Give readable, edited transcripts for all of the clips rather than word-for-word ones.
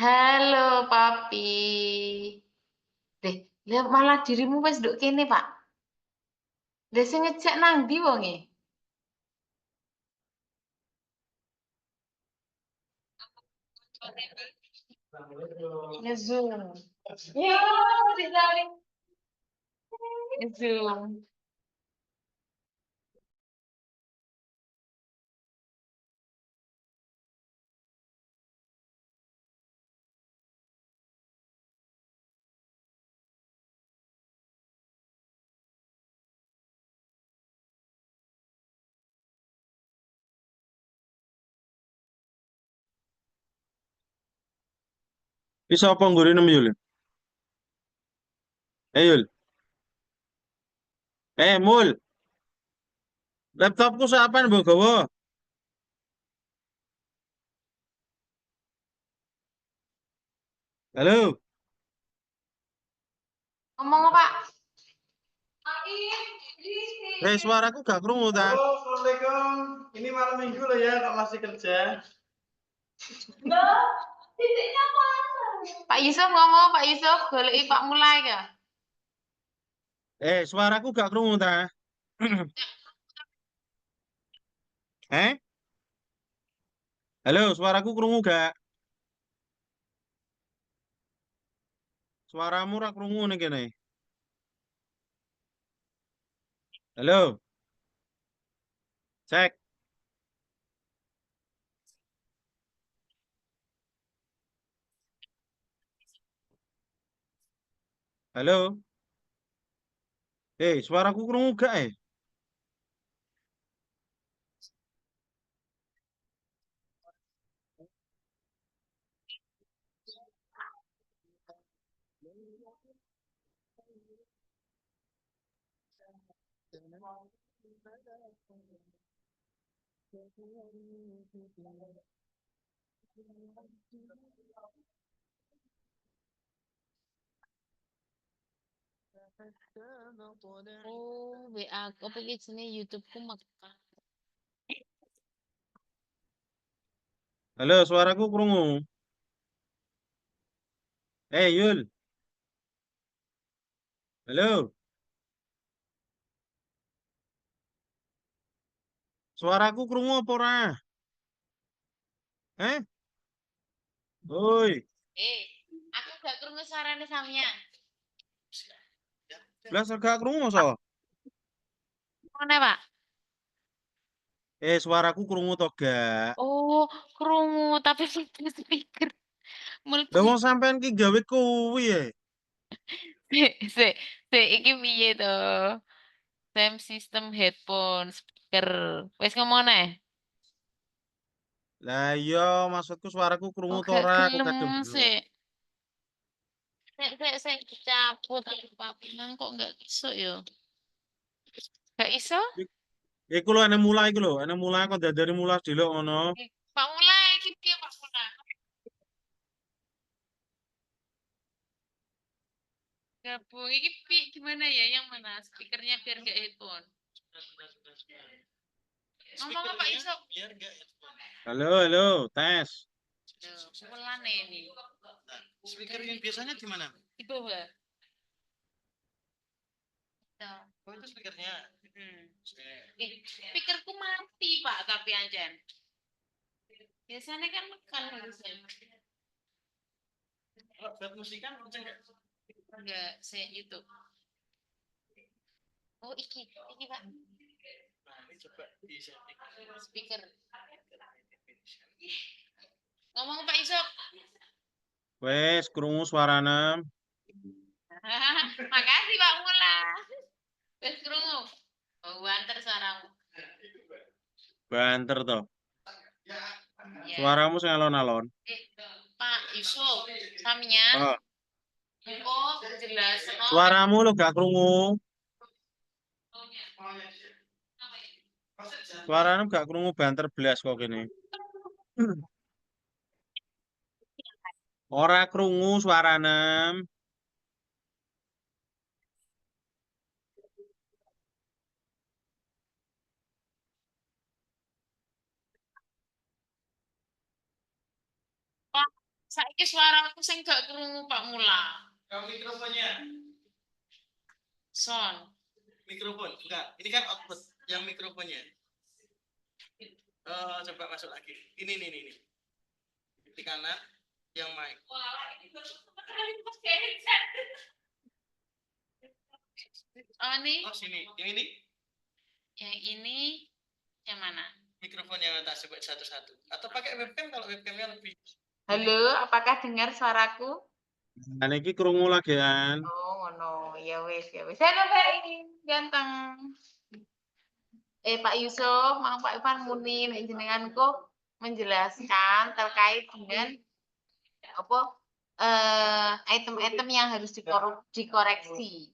Halo, Papi. Deh, lihat malah dirimu wis nduk kene, Pak. Lah sing ngejak nang ndi wonge? Ngezoom. Yo, disaling ngezoom. Bisa apa ngguri nem Yul? Yul. Mul. Laptopku siapa mbok gawa? Halo. Ngomong, Pak. Suaraku gak krungu ta? Halo, Assalamualaikum. Ini malam minggu loh ya, kok masih kerja? Pak Yusuf ngomong, Pak Yusuf, goleki Pak Mulai ya. Suaraku gak krungu ta? Eh? Halo, suaraku krungu gak? Suaramu ra krungu nih kene. Halo, cek. Halo. Suaraku krungu gak Oh, WA aku apa iki jenenge YouTube-ku mek. Halo, suaraku krungu. Yul. Halo. Suaraku krungu apa ora? Eh? Oi. Eh, aku gak krungu suarane sampean. Lah gak krungu so? Mana, Pak? Suaraku krungu to gak? Oh, krungu tapi pakai speaker. Lah Mlebu. wong sampean ki gawe kuwi Sik, sik, iki piye to? Same system headphone, speaker. Wes ngomong neh. Lah iya, maksudku suaraku krungu Kok to gak ora kok gelem kadang blok. sik. Sik dicabut papi nang kok gak iso yo. Gak iso? Iku lho enek mulai iku lho, enek mulai kok dari mulai delok ngono. Pak Mulai iki piye Pak Mulai? Gabung iki piye gimana ya yang mana speakernya biar gak headphone? Ngomong apa iso? Halo, halo, tes. Mulane ini. Speaker yang biasanya di mana? Di bawah. Oh, itu speakernya. Speakerku mati Pak tapi anjen. Biasanya kan mekan harusnya. Kalau buat musikan, Enggak, saya YouTube. Oh, iki Pak. nah, ini coba di setting. Speaker. Ngomong Pak Isok. Wes krungu suarane. Makasih Pak Mula. Wes krungu. Oh, antar suaramu. Banter to. Ya. Suaramu sing alon-alon. Pak Yusuf, saminya. Oh, Oh, jelas. suaramu lo gak krungu. Suaramu gak krungu banter blas kok kene. Ora krungu suarane. Saiki suaraku sing gak krungu Pak Mula. Yang mikrofonnya. Son. Mikrofon. Enggak, ini kan output yang mikrofonnya. Coba masuk lagi. Ini. Di kanan yang mic. Oh ini, Oh, sini. Yang ini yang ini yang mana? mikrofon yang atas coba satu-satu. Atau pakai webcam kalau webcamnya lebih. Halo, apakah dengar suaraku? Nah, ini krungu lagi kan. Oh, no, ya wes, ya wes. Halo Pak ini ganteng. Pak Yusuf, mau Pak Ivan Muni, nek jenenganku menjelaskan terkait dengan apa item-item yang harus dikoreksi.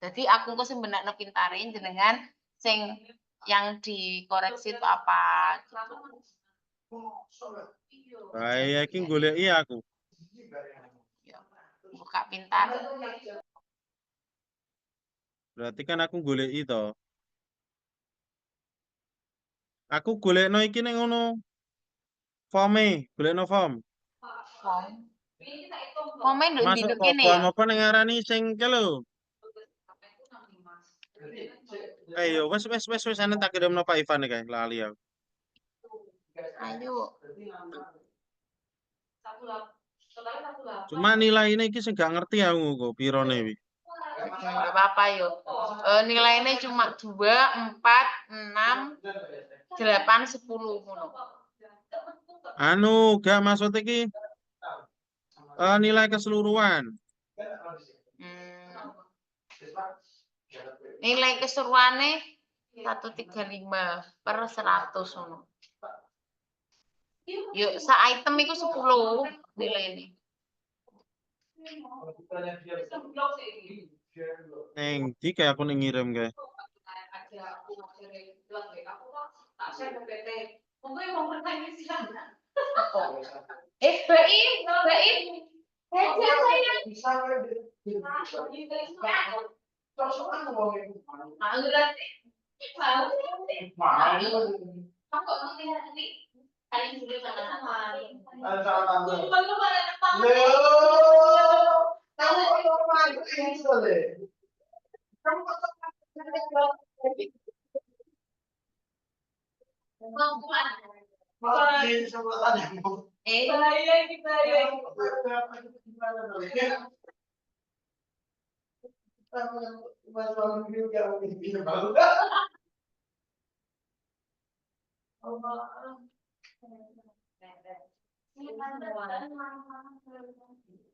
Jadi aku kok sing benakno pintarin jenengan sing yang dikoreksi itu apa gitu. Baik, iki goleki aku. Ya, buka pintar. Berarti kan aku goleki to. Aku golekno iki ning ngono. Forme, golekno form. Form. Forme nduk Masuk nduk kene form ya. apa ning ngarani sing ke lho. Ayo, wes ana tak kirimno Pak Ivan iki lali aku. Ayo. Cuma nilainya iki sing gak ngerti aku kok pirone iki. Enggak apa-apa yo. Nilainya cuma 2, 4, 6, 8, 10 ngono. Anu, gak maksud iki nilai keseluruhan. Nilai keseluruhannya 135 per 100 ngono. Yuk, sa item itu 10 nilainya. Neng, di kayak aku ning ngirim kayak.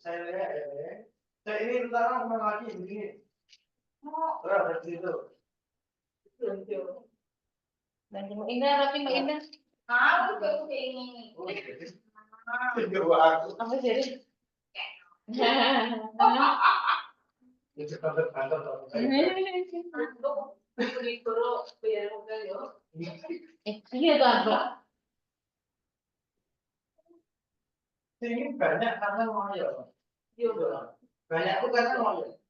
Saya lihat ya. Saya ini bentar lagi begini. Terus dari situ. Dan Mbak Indah, tapi Mbak Indah. Apa jadi? Iya tuh apa? Ini banyak karena mau ya. Banyak itu karena mau ya.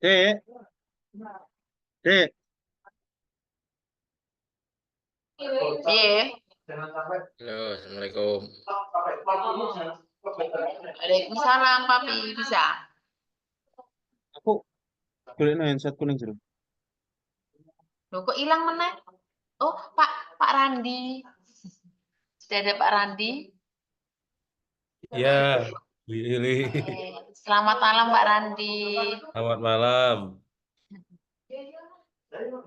Dek, dek, Iya. Jangan sampai. Halo, Assalamualaikum. Waalaikumsalam, Papi. Bisa? aku golekno handset kuning jero. Loh, kok hilang meneh? Oh, Pak Randi. Sudah ada Pak Randi. Ya, Willy. Selamat malam, Pak Randi. Selamat malam.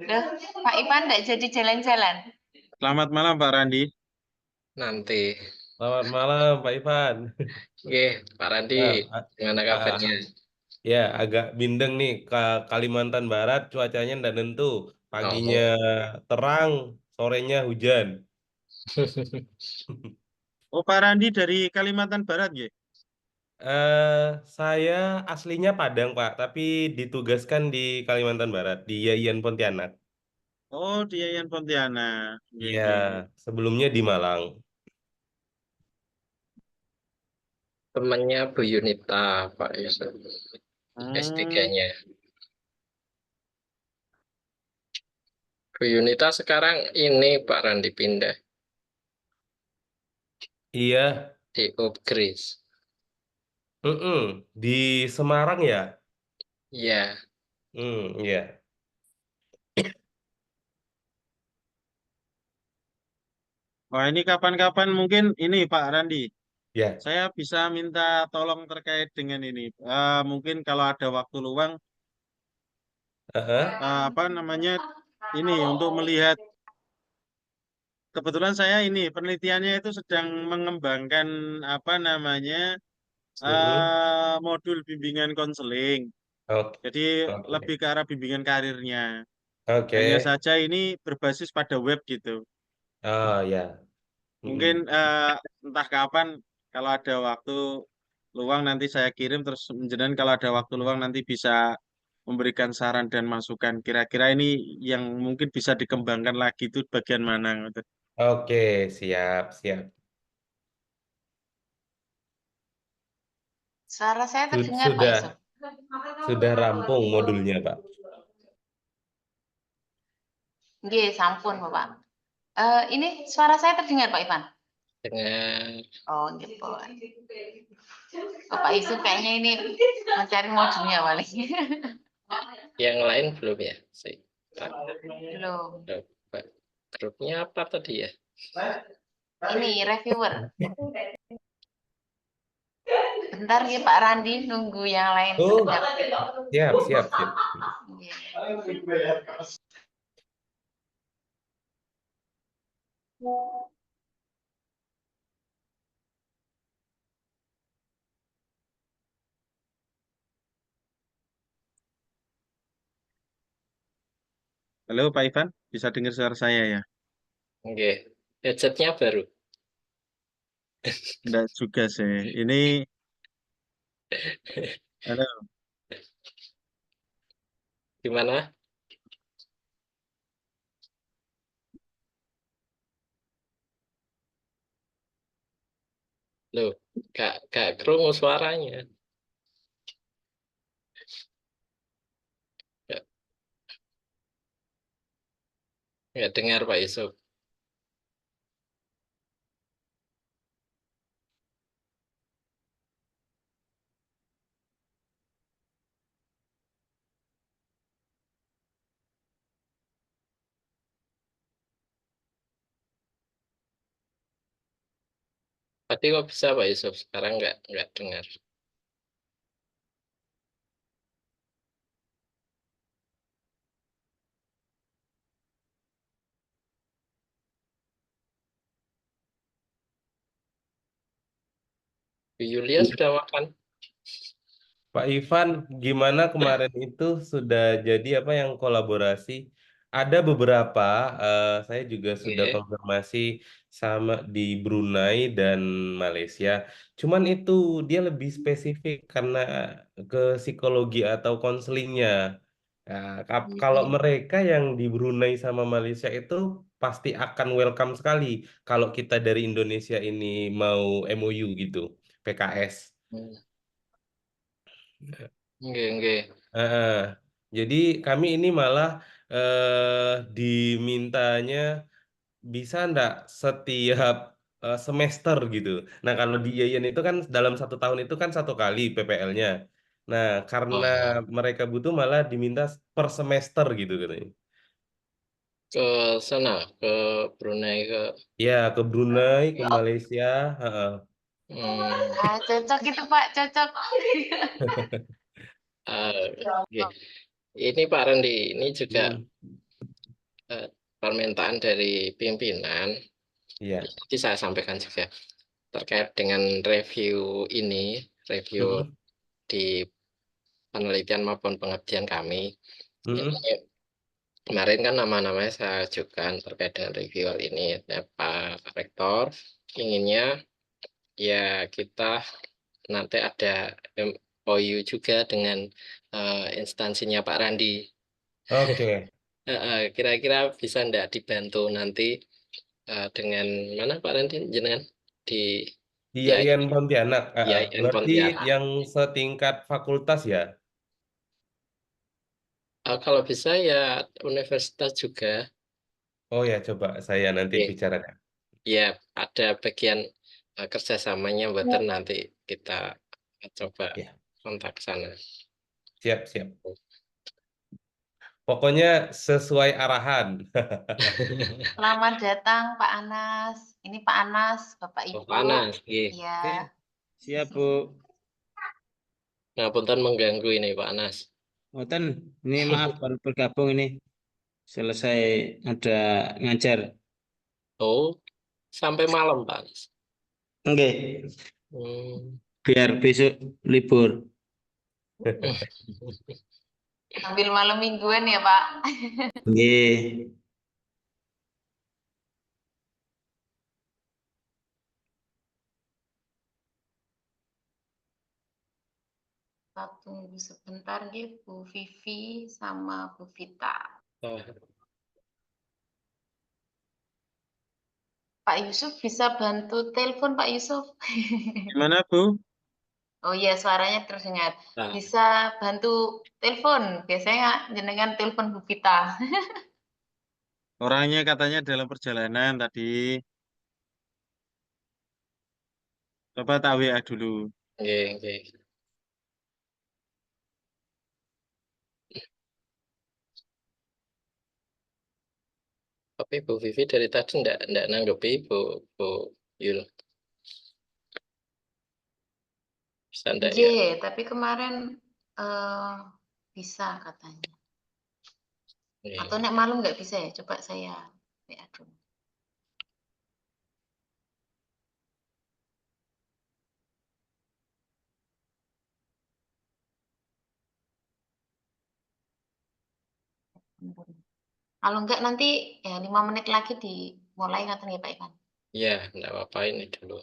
Loh, Pak Ivan enggak jadi jalan-jalan? Selamat malam Pak Randi. Nanti. Selamat malam Pak Ivan. Oke, Pak Randi, Nah, gimana kabarnya? Ya, agak bindeng nih ke Kalimantan Barat, cuacanya ndak nentu. Paginya Oh, terang, sorenya hujan. Oh, Pak Randi dari Kalimantan Barat, ya? Saya aslinya Padang, Pak, tapi ditugaskan di Kalimantan Barat, di Yayan Pontianak. Oh, di Yayan Pontianak. Nggih, Iya, nggih. sebelumnya di Malang. temannya Bu Yunita, Pak Yusuf. Hmm, S3-nya. Bu Yunita sekarang ini Pak Randi pindah Iya, di Upgris. di Semarang ya. Ya, Iya. wah, ini kapan-kapan mungkin ini Pak Randi. Ya. Saya bisa minta tolong terkait dengan ini. Mungkin kalau ada waktu luang, Heeh. apa namanya, ini untuk melihat. Kebetulan saya ini penelitiannya itu sedang mengembangkan apa namanya Mm-mm. modul bimbingan konseling. Oke. Jadi Oke. lebih ke arah bimbingan karirnya. Hanya Oke. saja ini berbasis pada web gitu. Oh ya. Mungkin Mm-mm. entah kapan kalau ada waktu luang nanti saya kirim terus menjelaskan kalau ada waktu luang nanti bisa memberikan saran dan masukan. Kira-kira ini yang mungkin bisa dikembangkan lagi itu bagian mana gitu. Oke, siap, siap. Suara saya terdengar Pak Sudah Yusuf. sudah rampung modulnya, Pak. Nggih, sampun Bapak. Ini suara saya terdengar Pak Ivan. dengan Oh, gitu. Bapak Yusuf kayaknya ini mencari modulnya paling. yang lain belum ya? Sih. Belum. Grupnya apa tadi ya? Ini reviewer. Bentar ya Pak Randi nunggu yang lain Oh, terjawab. siap, siap, siap. Iya. Halo Pak Ivan, bisa dengar suara saya ya? Oke. Headsetnya baru. Enggak juga sih. Ini halo. Gimana? Loh, gak kerungu suaranya. Gak, gak dengar Pak Yusuf. Tadi kok bisa Pak Yusuf, sekarang nggak dengar. Bu Yulia sudah makan? Pak Ivan, gimana kemarin itu sudah jadi apa yang kolaborasi? Ada beberapa, saya juga sudah Oke. konfirmasi sama di Brunei dan Malaysia. Cuman itu dia lebih spesifik karena ke psikologi atau konselingnya. Nah, kalau mereka yang di Brunei sama Malaysia itu pasti akan welcome sekali kalau kita dari Indonesia ini mau MOU gitu, PKS. Oke. Heeh. Jadi kami ini malah dimintanya bisa ndak setiap semester gitu. Nah kalau di IAIN itu kan dalam 1 tahun itu kan 1 kali PPL-nya. Nah karena Oh, mereka butuh malah diminta per semester gitu katanya. ke sana, ke Brunei, ke Ya ke Brunei, ke Malaysia. Heeh. hmm, Cocok itu Pak, cocok. oke. Ini Pak Randi, ini juga Hmm, permintaan dari pimpinan. iya. Jadi saya sampaikan juga terkait dengan review ini, review Mm-mm. di penelitian maupun pengabdian kami. Mm-mm. Ini kemarin kan nama-namanya saya ajukan terkait dengan reviewer ini. Nah, Pak Rektor inginnya ya kita nanti ada MOU juga dengan instansinya Pak Randi. Oke, Kira-kira bisa ndak dibantu nanti dengan mana Pak Randi jenengan di di ya IAIN Pontianak. IAIN Berarti Pontianak. yang setingkat fakultas ya? Kalau bisa ya universitas juga. Oh ya, coba saya nanti Oke. bicarakan. Ya ada bagian kerjasamanya buatan nanti kita coba Ya, kontak sana. siap, siap. Pokoknya sesuai arahan. Selamat datang Pak Anas. Ini Pak Anas, Bapak Oh, Ibu. panas. Iya. Ya, Oke, siap Bu. Nah, punten mengganggu ini Pak Anas. Ngoten, ini maaf baru bergabung ini. Selesai ada ngajar. Oh, sampai malam Pak Anas. Oke, Hmm. biar besok libur. ambil malam mingguan ya Pak. Oke, Tunggu sebentar gitu, Bu Vivi sama Bu Vita. Oh, Pak Yusuf bisa bantu telepon Pak Yusuf? Gimana Bu? Oh iya, suaranya terdengar. nah, Bisa bantu telepon? Biasanya jenengan telepon Bu Vita. Orangnya katanya dalam perjalanan tadi. Coba tak WA dulu. oke, oke. Tapi Bu Vivi dari tadi enggak nanggepi Bu Yul. Bisa enggak ya? Tapi kemarin bisa katanya. Oke. Atau nek malam nggak bisa ya? Coba saya WA dulu. Kalau enggak nanti ya 5 menit lagi dimulai katanya ya Pak Ivan. Iya, enggak apa-apa ini dulu.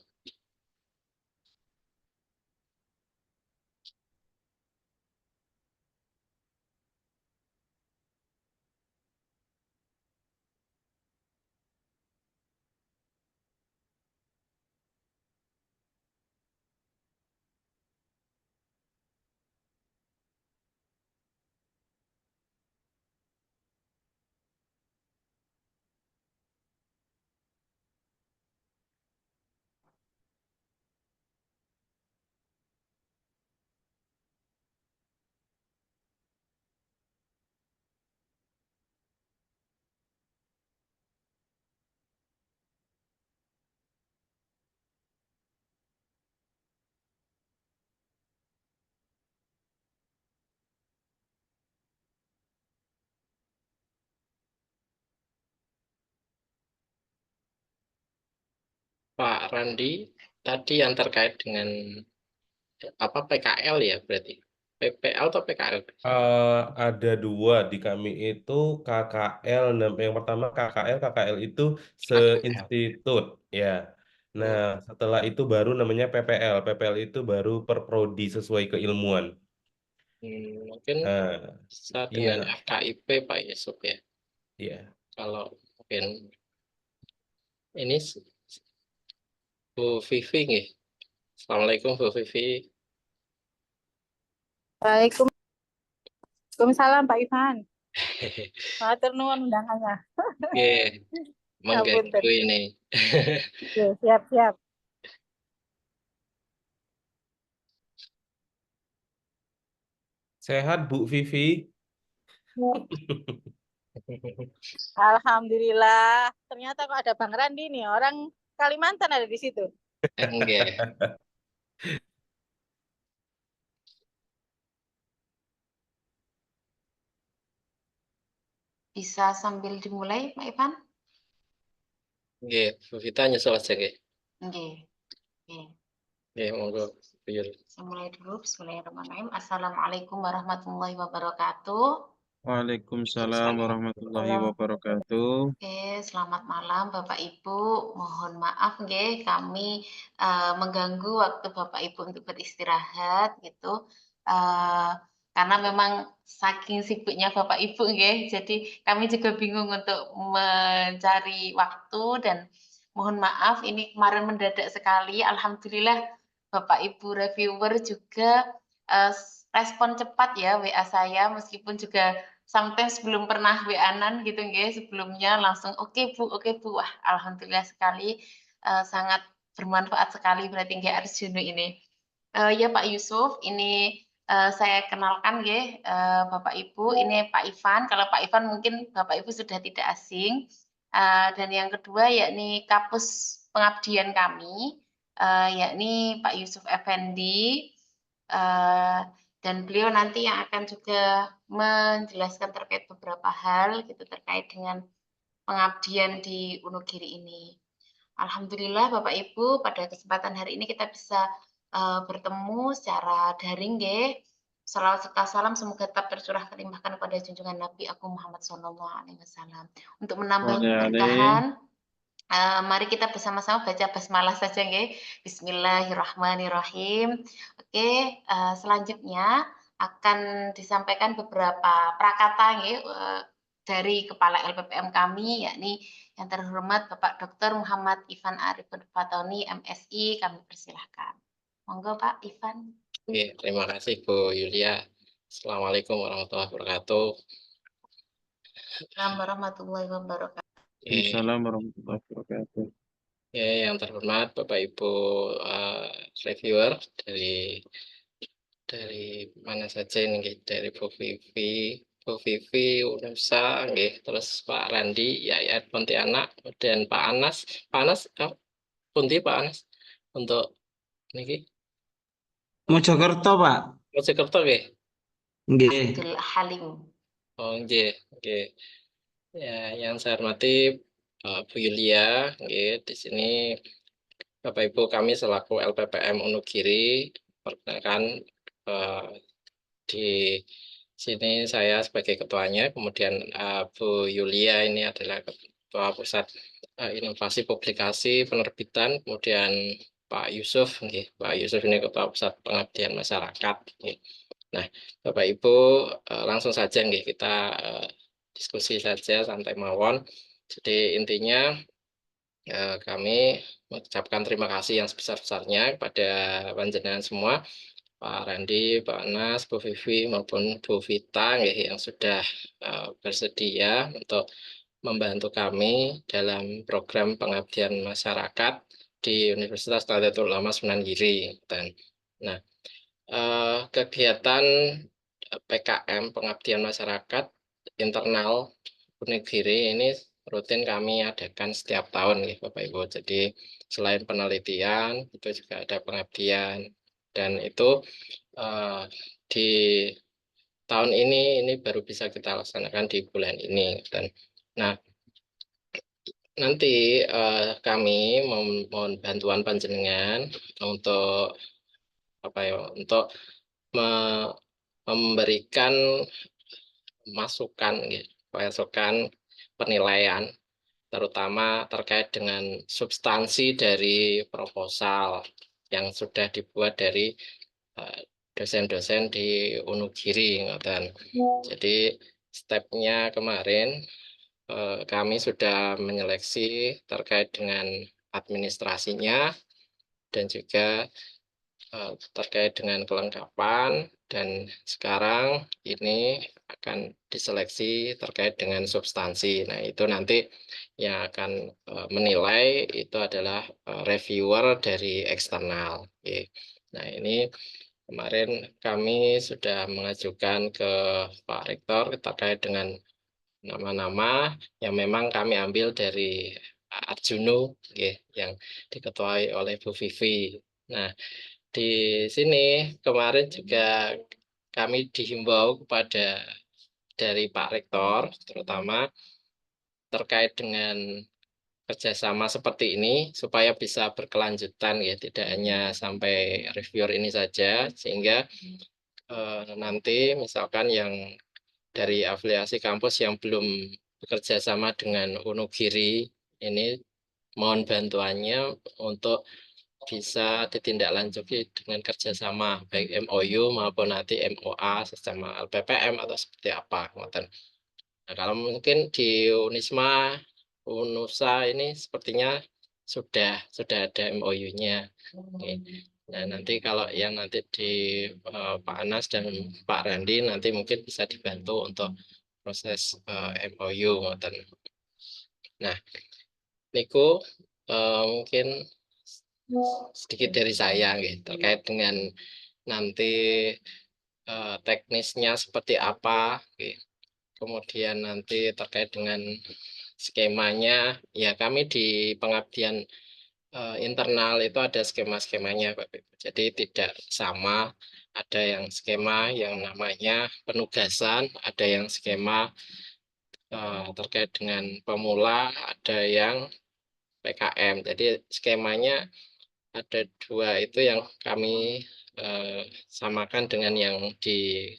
Pak Randi tadi yang terkait dengan apa PKL ya berarti PPL atau PKL? Ada dua di kami itu KKL. Yang pertama KKL itu KKL. seinstitut ya. Nah, Oh, setelah itu baru namanya PPL. PPL itu baru per prodi sesuai keilmuan. mungkin Nah, bisa dengan iya, FKIP Pak Yusuf ya. iya. Kalau mungkin ini Bu Vivi nih. Assalamualaikum Bu Vivi. Waalaikumsalam Pak Ivan. Matur nuwun undangannya. Oke, mengganggu Ngapunten. ini. Oke, siap-siap. Sehat Bu Vivi? Alhamdulillah. Ternyata kok ada Bang Randi nih, orang Kalimantan ada di situ. Enggak. Bisa sambil dimulai Pak Ivan? Oke, Bu Vita nyusul aja nggih. Oke. Oke. Oke, monggo. Yul. Saya mulai dulu. Bismillahirrahmanirrahim. Assalamualaikum warahmatullahi wabarakatuh. Waalaikumsalam warahmatullahi wabarakatuh. Oke, selamat malam Bapak Ibu. Mohon maaf nggih kami mengganggu waktu Bapak Ibu untuk beristirahat gitu. Karena memang saking sibuknya Bapak Ibu nggih, jadi kami juga bingung untuk mencari waktu dan mohon maaf ini kemarin mendadak sekali. Alhamdulillah Bapak Ibu reviewer juga respon cepat ya WA saya meskipun juga sometimes belum pernah WA-an gitu nggih, sebelumnya langsung oke Bu, wah alhamdulillah sekali, sangat bermanfaat sekali berarti nggih Arjuna ini. Ya Pak Yusuf, ini saya kenalkan nggih, Bapak Ibu, ini Pak Ivan, kalau Pak Ivan mungkin Bapak Ibu sudah tidak asing, dan yang kedua yakni kapus pengabdian kami, yakni Pak Yusuf Effendi, dan beliau nanti yang akan juga menjelaskan terkait beberapa hal gitu terkait dengan pengabdian di Wonogiri ini. Alhamdulillah Bapak Ibu pada kesempatan hari ini kita bisa bertemu secara daring nggih. Salawat serta salam semoga tetap tercurahkan limpahkan kepada junjungan Nabi Agung Muhammad SAW. Untuk menambah keberkahan, mari kita bersama-sama baca basmalah saja nggih. Bismillahirrahmanirrahim. Oke, selanjutnya akan disampaikan beberapa prakata nggih dari Kepala LPPM kami, yakni yang terhormat Bapak Dr. Muhammad Ivan Arifin Fatoni, MSI, kami persilahkan. Monggo Pak Ivan. Oke, terima kasih Bu Yulia. Assalamualaikum warahmatullahi wabarakatuh. Assalamualaikum warahmatullahi wabarakatuh. Waalaikumsalam warahmatullahi wabarakatuh. Ya, yang terhormat Bapak Ibu reviewer dari mana saja ini, dari Bu Vivi, Unusa, terus Pak Randi, Yayat Pontianak, dan Pak Anas. Pak Anas, Punti Pak Anas untuk ini. Mojokerto, Pak. Mojokerto nggih. Nggih. Abdul Halim. Oh, nggih, nggih. Ya, yang saya hormati Bu Yulia, nggih, di sini Bapak Ibu kami selaku LPPM Wonogiri, perkenalkan di sini saya sebagai ketuanya, kemudian Bu Yulia ini adalah Ketua Pusat Inovasi Publikasi Penerbitan, kemudian Pak Yusuf, Pak Yusuf ini Ketua Pusat Pengabdian Masyarakat. Nah, Bapak Ibu langsung saja kita diskusi saja santai mawon. Jadi intinya kami mengucapkan terima kasih yang sebesar-besarnya kepada panjenengan semua, Pak Randi, Pak Anas, Bu Vivi maupun Bu Vita yang sudah bersedia untuk membantu kami dalam program pengabdian masyarakat di Universitas Nahdlatul Ulama Sunan Giri. Nah, kegiatan PKM pengabdian masyarakat internal Wonogiri ini rutin kami adakan setiap tahun Bapak Ibu. Jadi selain penelitian itu juga ada pengabdian, dan itu di tahun ini baru bisa kita laksanakan di bulan ini. Dan nah, nanti kami mohon bantuan panjenengan untuk untuk memberikan masukan penilaian, terutama terkait dengan substansi dari proposal yang sudah dibuat dari dosen-dosen di Wonogiri. Jadi stepnya kemarin kami sudah menyeleksi terkait dengan administrasinya dan juga terkait dengan kelengkapan, dan sekarang ini akan diseleksi terkait dengan substansi. Nah, itu nanti yang akan menilai itu adalah reviewer dari eksternal. Nah, ini kemarin kami sudah mengajukan ke Pak Rektor terkait dengan nama-nama yang memang kami ambil dari Arjuno yang diketuai oleh Bu Vivi. Nah, di sini kemarin juga kami dihimbau kepada dari Pak Rektor, terutama terkait dengan kerjasama seperti ini supaya bisa berkelanjutan ya, tidak hanya sampai reviewer ini saja, sehingga nanti misalkan yang dari afiliasi kampus yang belum bekerja sama dengan Wonogiri ini mohon bantuannya untuk bisa ditindaklanjuti dengan kerjasama baik MOU maupun nanti MOA sesama LPPM atau seperti apa. Nah, kalau mungkin di Unisma, Unusa ini sepertinya sudah ada MOU-nya. Nah, nanti kalau yang nanti di Pak Anas dan Pak Randi nanti mungkin bisa dibantu untuk proses MOU. Nah, niku mungkin sedikit dari saya gitu, terkait dengan nanti teknisnya seperti apa, gitu. Kemudian nanti terkait dengan skemanya, ya kami di pengabdian internal itu ada skema-skemanya, Bapak Ibu. Jadi tidak sama, ada yang skema yang namanya penugasan, ada yang skema terkait dengan pemula, ada yang PKM. Jadi skemanya ada dua itu yang kami samakan dengan yang di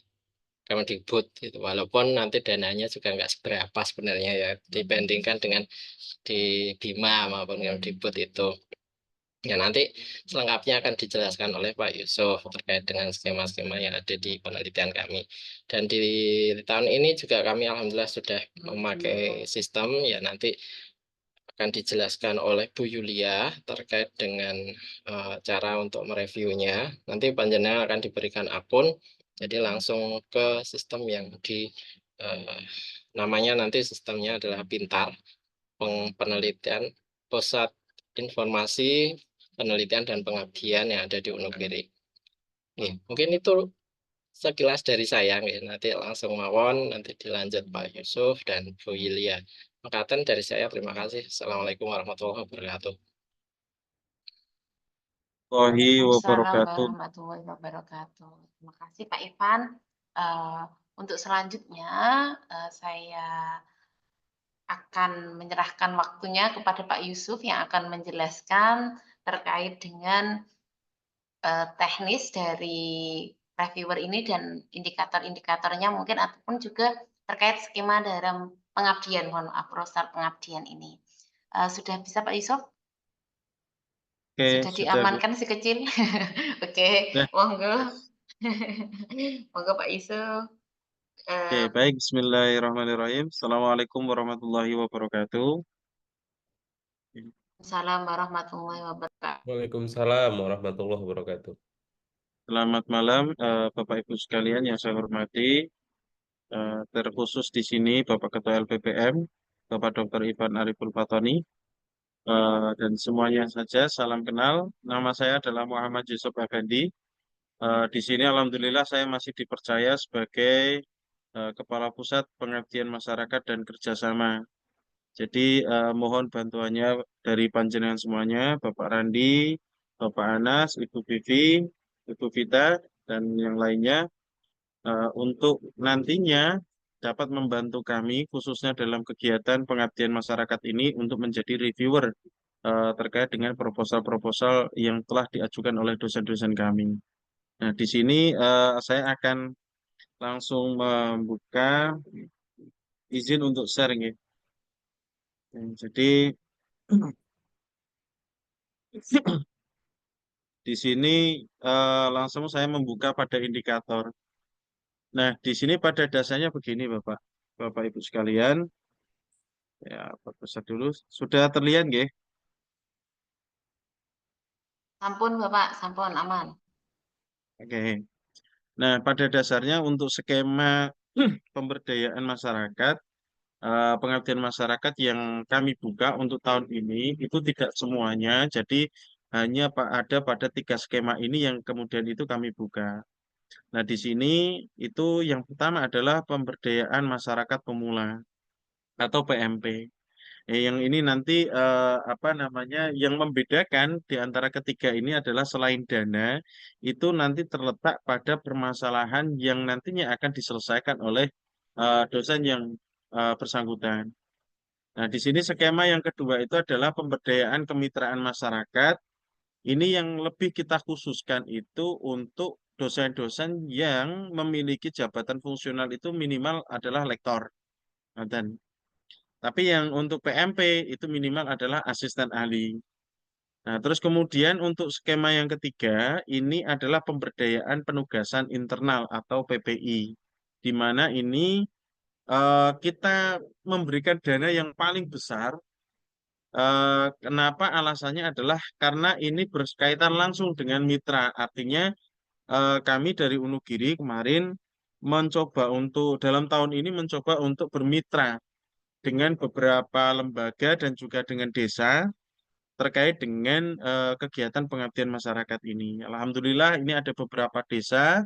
Kemendikbud gitu. Walaupun nanti dananya juga nggak seberapa sebenarnya ya dibandingkan dengan di Bima maupun Kemendikbud itu. Ya nanti selengkapnya akan dijelaskan oleh Pak Yusuf terkait dengan skema-skema yang ada di penelitian kami. Dan di tahun ini juga kami alhamdulillah sudah memakai sistem ya, nanti akan dijelaskan oleh Bu Yulia terkait dengan cara untuk mereviewnya. Nanti panjenengan akan diberikan akun, jadi langsung ke sistem yang di namanya nanti sistemnya adalah Pintar Penelitian Pusat Informasi Penelitian dan Pengabdian yang ada di Wonogiri. Mungkin itu sekilas dari saya, nanti langsung mawon, nanti dilanjut Pak Yusuf dan Bu Yulia. Makatan dari saya, terima kasih. Assalamualaikum warahmatullahi wabarakatuh. Waalaikumsalam wabarakatuh. warahmatullahi wabarakatuh. Terima kasih Pak Ivan. Untuk selanjutnya saya akan menyerahkan waktunya kepada Pak Yusuf yang akan menjelaskan terkait dengan teknis dari reviewer ini dan indikator-indikatornya mungkin, ataupun juga terkait skema dalam pengabdian, mohon maaf, prosedur pengabdian ini. Sudah bisa Pak Yusuf? Oke, Sudah sudah Bu. diamankan si kecil? Oke, Nah, monggo. Monggo Pak Yusuf. oke, baik. Bismillahirrahmanirrahim. Assalamualaikum warahmatullahi wabarakatuh. Assalamualaikum warahmatullahi wabarakatuh. Waalaikumsalam warahmatullahi wabarakatuh. Selamat malam, Bapak Ibu sekalian yang saya hormati. Terkhusus di sini Bapak Ketua LPPM, Bapak Dr. Ivan Ariful Fatoni, dan semuanya saja. Salam kenal. Nama saya adalah Muhammad Yusuf Effendi. Di sini alhamdulillah saya masih dipercaya sebagai Kepala Pusat Pengabdian Masyarakat dan Kerjasama. Jadi mohon bantuannya dari panjenengan semuanya, Bapak Randi, Bapak Anas, Ibu Vivi, Ibu Vita, dan yang lainnya, untuk nantinya dapat membantu kami khususnya dalam kegiatan pengabdian masyarakat ini untuk menjadi reviewer terkait dengan proposal-proposal yang telah diajukan oleh dosen-dosen kami. Nah, di sini saya akan langsung membuka izin untuk sharing ya. Jadi di sini langsung saya membuka pada indikator. Nah, di sini pada dasarnya begini Bapak, Bapak Ibu sekalian. Ya, perbesar dulu. Sudah terlihat nggih? Sampun Bapak, sampun aman. Oke. Nah, pada dasarnya untuk skema pemberdayaan masyarakat, pengabdian masyarakat yang kami buka untuk tahun ini itu tidak semuanya. Jadi hanya ada pada 3 skema ini yang kemudian itu kami buka. Nah, di sini itu yang pertama adalah pemberdayaan masyarakat pemula atau PMP. Yang ini nanti apa namanya, yang membedakan di antara ketiga ini adalah selain dana, itu nanti terletak pada permasalahan yang nantinya akan diselesaikan oleh dosen yang bersangkutan. Nah, di sini skema yang kedua itu adalah pemberdayaan kemitraan masyarakat. Ini yang lebih kita khususkan itu untuk dosen-dosen yang memiliki jabatan fungsional itu minimal adalah lektor. Dan tapi yang untuk PMP itu minimal adalah asisten ahli. Nah, terus kemudian untuk skema yang ketiga, ini adalah pemberdayaan penugasan internal atau PPI, di mana ini kita memberikan dana yang paling besar. Kenapa? Alasannya adalah karena ini berkaitan langsung dengan mitra. Artinya kami dari Unugiri kemarin mencoba untuk dalam tahun ini mencoba untuk bermitra dengan beberapa lembaga dan juga dengan desa terkait dengan kegiatan pengabdian masyarakat ini. Alhamdulillah ini ada beberapa desa,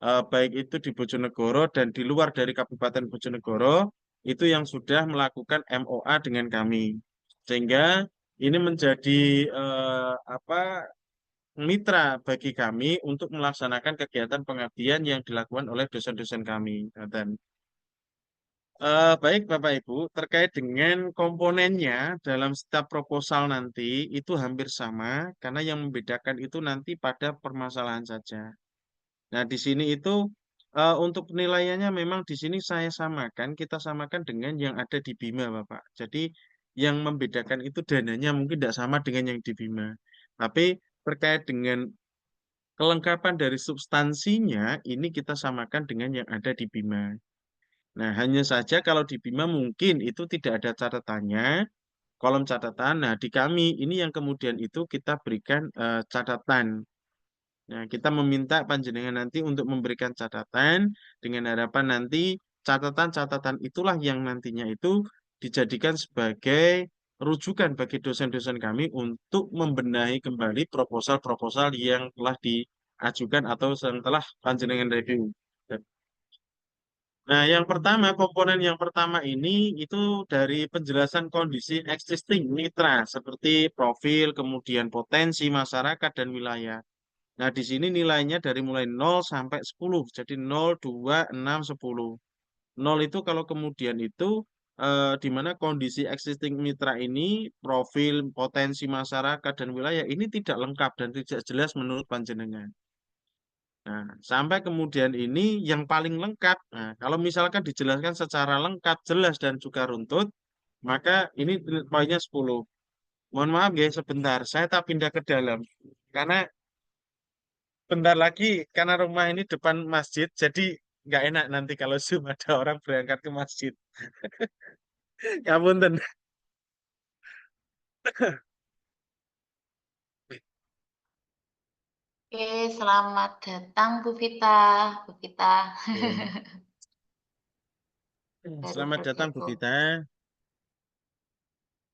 baik itu di Bojonegoro dan di luar dari Kabupaten Bojonegoro, itu yang sudah melakukan MOA dengan kami. Sehingga ini menjadi mitra bagi kami untuk melaksanakan kegiatan pengabdian yang dilakukan oleh dosen-dosen kami. Dan baik Bapak Ibu, terkait dengan komponennya dalam setiap proposal nanti itu hampir sama karena yang membedakan itu nanti pada permasalahan saja. Nah, di sini itu untuk penilaiannya memang di sini kita samakan dengan yang ada di Bima, Bapak. Jadi yang membedakan itu dananya mungkin tidak sama dengan yang di Bima. Tapi terkait dengan kelengkapan dari substansinya ini kita samakan dengan yang ada di Bima. Nah, hanya saja kalau di Bima mungkin itu tidak ada catatannya, kolom catatan. Nah, di kami ini yang kemudian itu kita berikan catatan. Nah, kita meminta panjenengan nanti untuk memberikan catatan dengan harapan nanti catatan-catatan itulah yang nantinya itu dijadikan sebagai rujukan bagi dosen-dosen kami untuk membenahi kembali proposal-proposal yang telah diajukan atau yang telah panjenengan review. Nah, yang pertama, komponen yang pertama ini itu dari penjelasan kondisi existing mitra seperti profil, kemudian potensi masyarakat dan wilayah. Nah, di sini nilainya dari mulai 0 sampai 10. Jadi 0, 2, 6, 10. 0 itu kalau kemudian itu di mana kondisi existing mitra ini, profil, potensi masyarakat dan wilayah ini tidak lengkap dan tidak jelas menurut panjenengan. Nah, sampai kemudian ini yang paling lengkap. Nah, kalau misalkan dijelaskan secara lengkap, jelas dan juga runtut, maka ini poinnya 10. Mohon maaf ya, sebentar. Saya tak pindah ke dalam. Karena bentar lagi, karena rumah ini depan masjid, jadi nggak enak nanti kalau Zoom ada orang berangkat ke masjid. Ngapunten. Oke, selamat datang Bu Vita. Bu Vita baru Selamat datang Bu bergabung. Vita.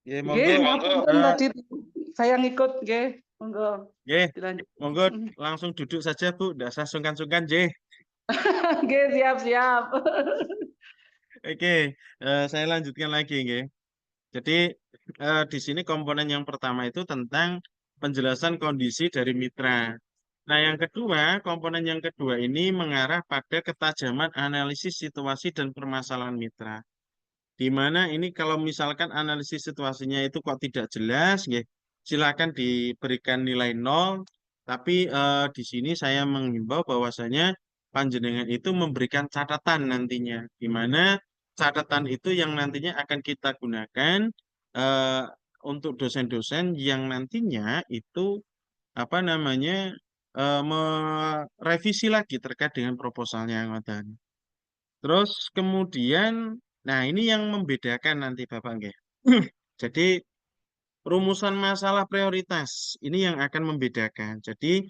Ya, Nggih, monggo. ngapunten eh, tadi saya ngikut nggih. Monggo Nggih, dilanjut. monggo langsung duduk saja Bu, tidak usah sungkan-sungkan, Jeh. Nggih, siap-siap. Oke, saya lanjutkan lagi, nggih. Jadi di sini komponen yang pertama itu tentang penjelasan kondisi dari mitra. Nah, yang kedua, komponen yang kedua ini mengarah pada ketajaman analisis situasi dan permasalahan mitra. Di mana ini kalau misalkan analisis situasinya itu kok tidak jelas, ya, silakan diberikan nilai 0. Tapi di sini saya menghimbau bahwasanya panjenengan itu memberikan catatan nantinya, di mana catatan itu yang nantinya akan kita gunakan eh, untuk dosen-dosen yang nantinya itu apa namanya merevisi lagi terkait dengan proposalnya, ngoten. Terus kemudian, nah ini yang membedakan nanti Bapak nggih. Jadi rumusan masalah prioritas ini yang akan membedakan. Jadi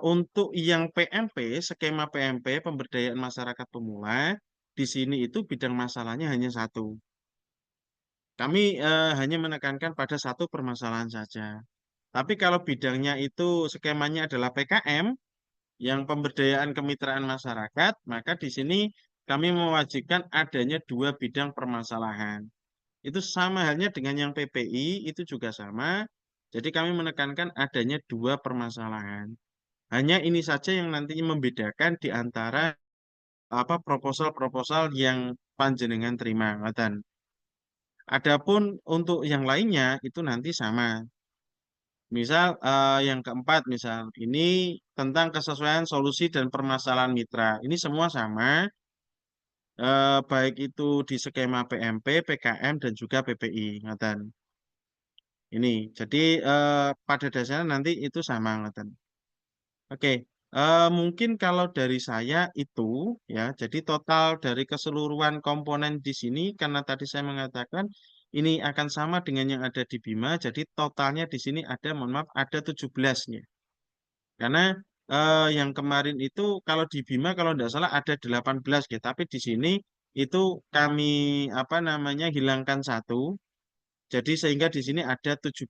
untuk yang PMP, skema PMP pemberdayaan masyarakat pemula, di sini itu bidang masalahnya hanya satu. Kami hanya menekankan pada satu permasalahan saja. Tapi kalau bidangnya itu skemanya adalah PKM, yang pemberdayaan kemitraan masyarakat, maka di sini kami mewajibkan adanya dua bidang permasalahan. Itu sama halnya dengan yang PPI, itu juga sama. Jadi kami menekankan adanya dua permasalahan. Hanya ini saja yang nantinya membedakan di antara apa proposal-proposal yang panjenengan terima, ngoten. Adapun untuk yang lainnya itu nanti sama. Misal yang keempat, misal ini tentang kesesuaian solusi dan permasalahan mitra. Ini semua sama, baik itu di skema PMP, PKM, dan juga PPI. Ngoten. Ini, jadi pada dasarnya nanti itu sama. Ngoten. Oke, mungkin kalau dari saya itu ya, jadi total dari keseluruhan komponen di sini karena tadi saya mengatakan ini akan sama dengan yang ada di Bima, jadi totalnya di sini ada, mohon maaf, ada 17-nya. Karena yang kemarin itu kalau di Bima kalau tidak salah ada 18 ya, tapi di sini itu kami apa namanya hilangkan satu, jadi sehingga di sini ada 17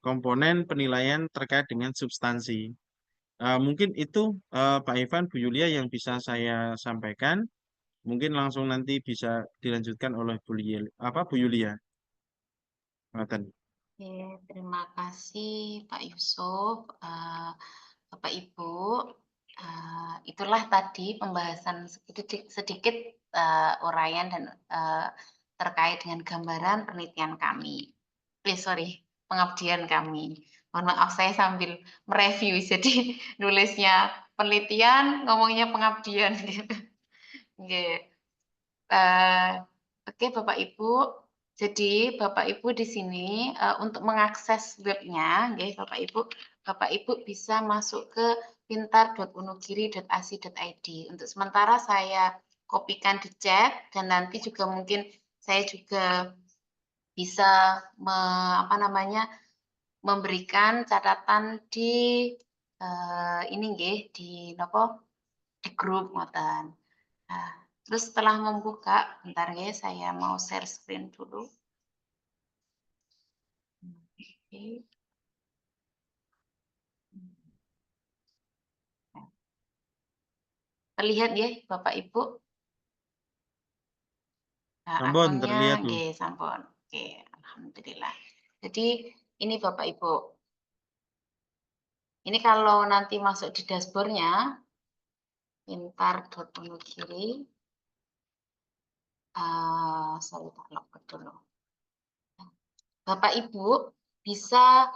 komponen penilaian terkait dengan substansi. Mungkin itu Pak Ivan, Bu Yulia yang bisa saya sampaikan. Mungkin langsung nanti bisa dilanjutkan oleh Bu Yulia. Bu Yulia? Ngoten. Oke, terima kasih Pak Yusuf, Bapak Ibu. Itulah tadi pembahasan sedikit uraian dan terkait dengan gambaran penelitian kami. Pengabdian kami. Mohon maaf saya sambil mereview, jadi nulisnya penelitian, ngomongnya pengabdian. Oke. Oke Bapak Ibu, jadi Bapak Ibu di sini untuk mengakses webnya, Bapak Ibu bisa masuk ke pintar.unugiri.ac.id. Untuk sementara saya kopikan di chat dan nanti juga mungkin saya juga bisa memberikan catatan di ini nggih di grup ngoten. Nah, terus setelah membuka, bentar ya, saya mau share screen dulu. Oke. Terlihat ya, Bapak Ibu? Nah, Sampun akunnya, terlihat, Bu. nggih, sampun. Oke, alhamdulillah. Jadi ini Bapak Ibu. Ini kalau nanti masuk di dashboardnya, pintar.unugiri. Saya login dulu. Bapak Ibu bisa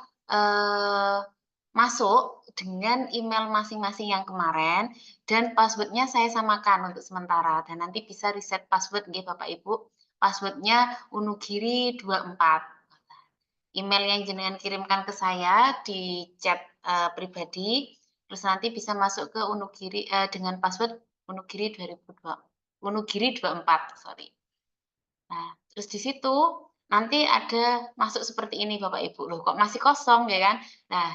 masuk dengan email masing-masing yang kemarin dan passwordnya saya samakan untuk sementara dan nanti bisa reset password nggih Bapak Ibu. Passwordnya unugiri24. Email yang jenengan kirimkan ke saya di chat pribadi, terus nanti bisa masuk ke Unugiri dengan password Unugiri 24, sorry. Nah, terus di situ nanti ada masuk seperti ini Bapak Ibu. Loh, kok masih kosong ya kan? Nah,